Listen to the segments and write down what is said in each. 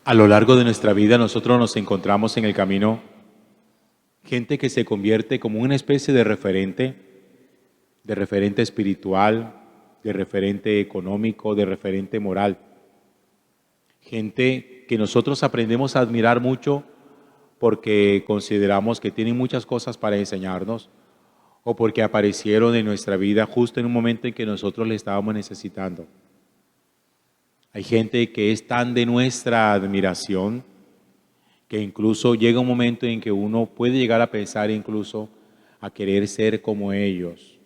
A lo largo de nuestra vida nosotros nos encontramos en el camino gente que se convierte como una especie de referente espiritual, de referente económico, de referente moral. Gente que nosotros aprendemos a admirar mucho porque consideramos que tienen muchas cosas para enseñarnos o porque aparecieron en nuestra vida justo en un momento en que nosotros le estábamos necesitando. Hay gente que es tan de nuestra admiración que incluso llega un momento en que uno puede llegar a pensar incluso a querer ser como ellos.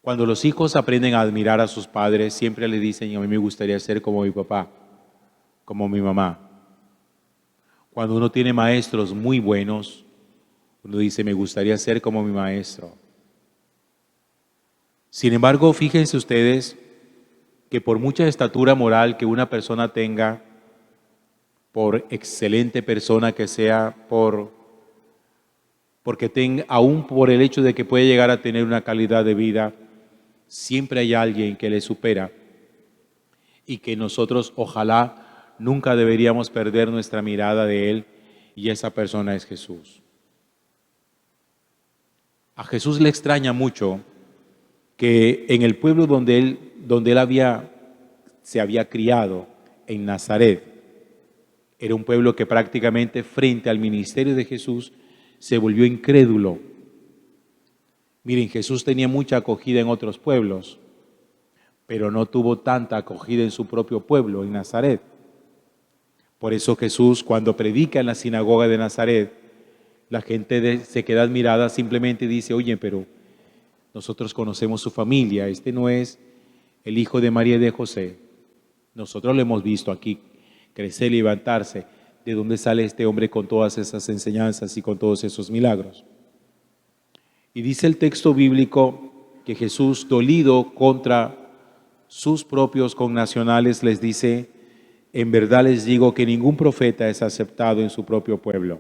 Cuando los hijos aprenden a admirar a sus padres, siempre le dicen: a mí me gustaría ser como mi papá, como mi mamá. Cuando uno tiene maestros muy buenos, uno dice: me gustaría ser como mi maestro. Sin embargo, fíjense ustedes que por mucha estatura moral que una persona tenga, por excelente persona que sea, aún por el hecho de que puede llegar a tener una calidad de vida, siempre hay alguien que le supera y que nosotros ojalá nunca deberíamos perder nuestra mirada de él, y esa persona es Jesús. A Jesús le extraña mucho que en el pueblo donde él se había criado, en Nazaret, era un pueblo que prácticamente frente al ministerio de Jesús se volvió incrédulo. Miren, Jesús tenía mucha acogida en otros pueblos, pero no tuvo tanta acogida en su propio pueblo, en Nazaret. Por eso Jesús, cuando predica en la sinagoga de Nazaret, la gente se queda admirada, simplemente dice: oye, pero nosotros conocemos su familia, este no es el hijo de María y de José. Nosotros lo hemos visto aquí crecer y levantarse. ¿De dónde sale este hombre con todas esas enseñanzas y con todos esos milagros? Y dice el texto bíblico que Jesús, dolido contra sus propios connacionales, les dice: en verdad les digo que ningún profeta es aceptado en su propio pueblo.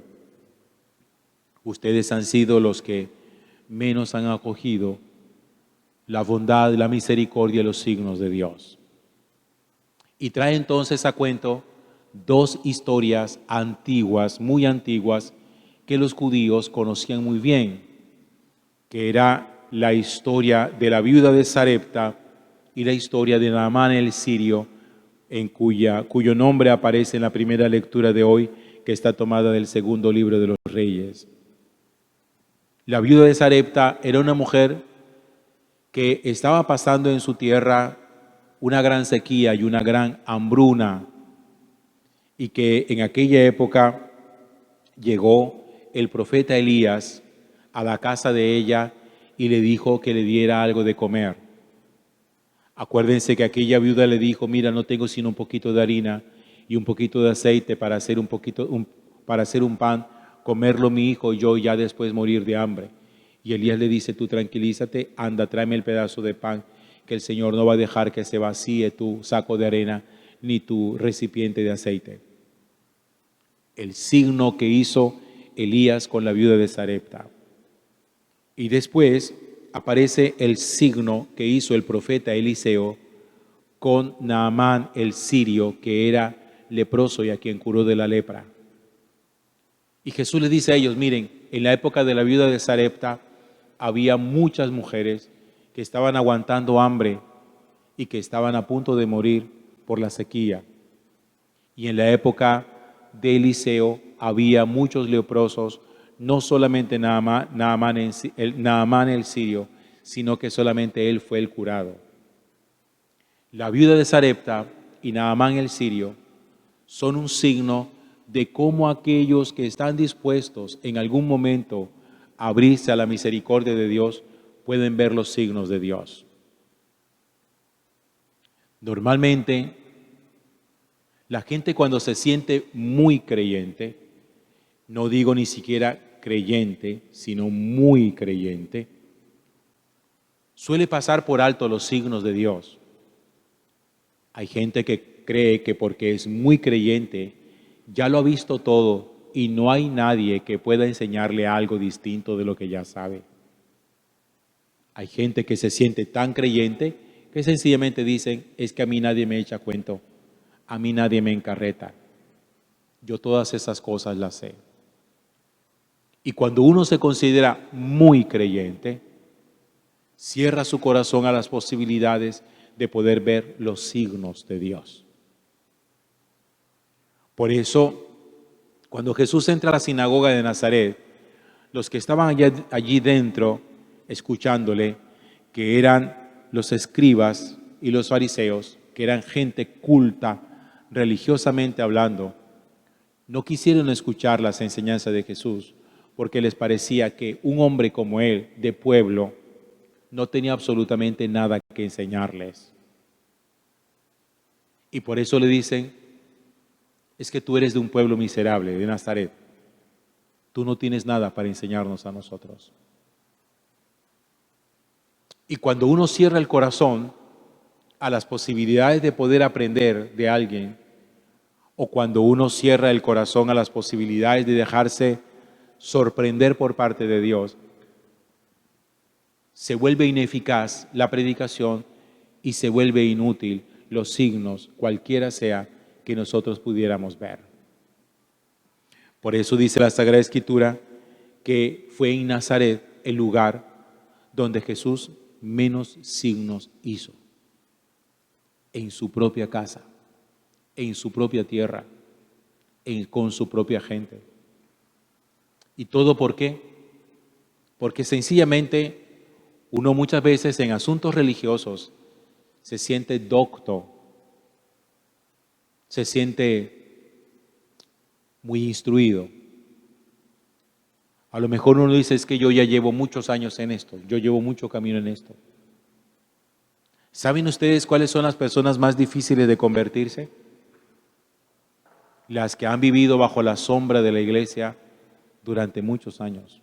Ustedes han sido los que menos han acogido la bondad, la misericordia y los signos de Dios. Y trae entonces a cuento dos historias antiguas, muy antiguas, que los judíos conocían muy bien, que era la historia de la viuda de Sarepta y la historia de Naamán el sirio, cuyo nombre aparece en la primera lectura de hoy, que está tomada del segundo libro de los Reyes. La viuda de Sarepta era una mujer que estaba pasando en su tierra una gran sequía y una gran hambruna, y que en aquella época llegó el profeta Elías a la casa de ella y le dijo que le diera algo de comer. Acuérdense que aquella viuda le dijo: mira, no tengo sino un poquito de harina y un poquito de aceite para hacer un pan, comerlo mi hijo y yo, y ya después morir de hambre. Y Elías le dice: tú tranquilízate, anda, tráeme el pedazo de pan, que el Señor no va a dejar que se vacíe tu saco de arena ni tu recipiente de aceite. El signo que hizo Elías con la viuda de Sarepta. Y después aparece el signo que hizo el profeta Eliseo con Naamán el sirio, que era leproso y a quien curó de la lepra. Y Jesús le dice a ellos: miren, en la época de la viuda de Sarepta había muchas mujeres que estaban aguantando hambre y que estaban a punto de morir por la sequía. Y en la época de Eliseo había muchos leprosos, no solamente Naamán el sirio, sino que solamente él fue el curado. La viuda de Sarepta y Naamán el sirio son un signo de cómo aquellos que están dispuestos en algún momento a abrirse a la misericordia de Dios pueden ver los signos de Dios. Normalmente, la gente, cuando se siente muy creyente, no digo ni siquiera creyente, sino muy creyente, suele pasar por alto los signos de Dios. Hay gente que cree que porque es muy creyente ya lo ha visto todo y no hay nadie que pueda enseñarle algo distinto de lo que ya sabe. Hay gente que se siente tan creyente que sencillamente dicen: es que a mí nadie me echa cuento. a mí nadie me encarreta. Yo todas esas cosas las sé. Y cuando uno se considera muy creyente, cierra su corazón a las posibilidades de poder ver los signos de Dios. Por eso, cuando Jesús entra a la sinagoga de Nazaret, los que estaban allí dentro, escuchándole, que eran los escribas y los fariseos, que eran gente culta, religiosamente hablando, no quisieron escuchar las enseñanzas de Jesús, porque les parecía que un hombre como él, de pueblo, no tenía absolutamente nada que enseñarles. Y por eso le dicen, es que tú eres de un pueblo miserable, de Nazaret. Tú no tienes nada para enseñarnos a nosotros. Y cuando uno cierra el corazón a las posibilidades de poder aprender de alguien, o cuando uno cierra el corazón a las posibilidades de dejarse sorprender por parte de Dios, se vuelve ineficaz la predicación y se vuelve inútil los signos, cualquiera sea que nosotros pudiéramos ver. Por eso dice la Sagrada Escritura que fue en Nazaret el lugar donde Jesús menos signos hizo. En su propia casa, en su propia tierra, con su propia gente. ¿Y todo por qué? Porque sencillamente uno muchas veces en asuntos religiosos se siente docto, se siente muy instruido. A lo mejor uno dice, es que yo ya llevo muchos años en esto, yo llevo mucho camino en esto. ¿Saben ustedes cuáles son las personas más difíciles de convertirse? Las que han vivido bajo la sombra de la iglesia durante muchos años.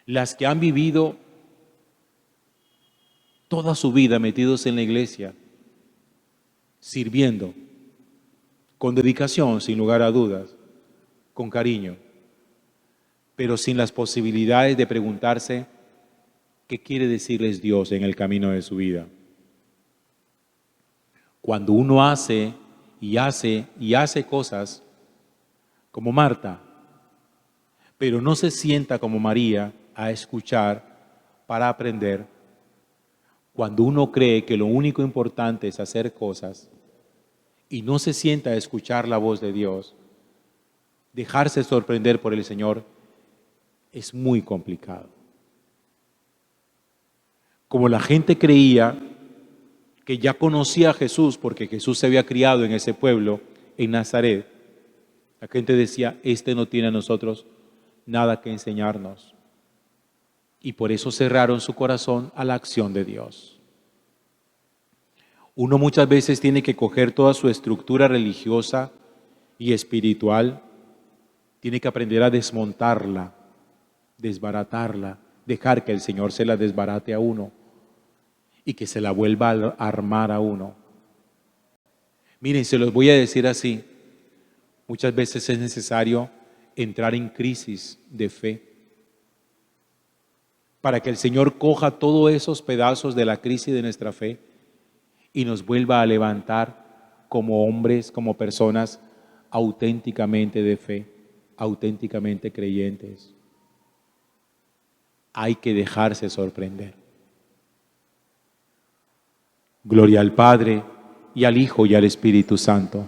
Las que han vivido toda su vida metidos en la iglesia, sirviendo, con dedicación, sin lugar a dudas, con cariño, pero sin las posibilidades de preguntarse qué quiere decirles Dios en el camino de su vida. Cuando uno hace y hace y hace cosas como Marta, pero no se sienta como María a escuchar para aprender, cuando uno cree que lo único importante es hacer cosas y no se sienta a escuchar la voz de Dios, dejarse sorprender por el Señor es muy complicado. Como la gente creía que ya conocía a Jesús porque Jesús se había criado en ese pueblo, en Nazaret, la gente decía, este no tiene a nosotros nada que enseñarnos. Y por eso cerraron su corazón a la acción de Dios. Uno muchas veces tiene que coger toda su estructura religiosa y espiritual, tiene que aprender a desmontarla, desbaratarla, dejar que el Señor se la desbarate a uno y que se la vuelva a armar a uno. Miren, se los voy a decir así, muchas veces es necesario entrar en crisis de fe para que el Señor coja todos esos pedazos de la crisis de nuestra fe y nos vuelva a levantar como hombres, como personas auténticamente de fe, auténticamente creyentes. Hay que dejarse sorprender. Gloria al Padre, y al Hijo, y al Espíritu Santo,